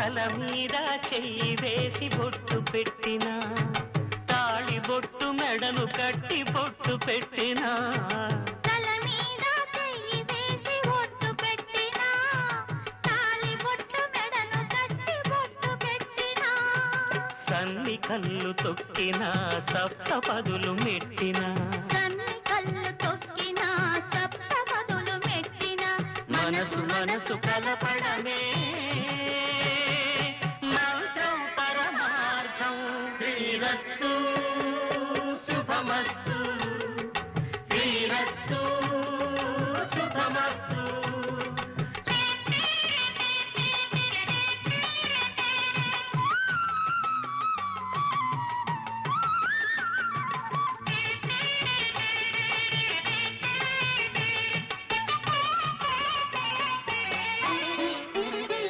తల మీద చెయ్యి వేసి బొట్టు పెట్టినా తాళి బొట్టు మెడను కట్టి బొట్టు పెట్టినా తల మీద చెయ్యి వేసి బొట్టు పెట్టినా తాళి బొట్టు మెడను కట్టి బొట్టు పెట్టినా సన్ని కళ్ళు తొక్కినా సప్తపదులు మెట్టినా సన్ని కళ్ళు తొక్కినా సప్తపదులు మెట్టినా మనసు మనసు కలపడమే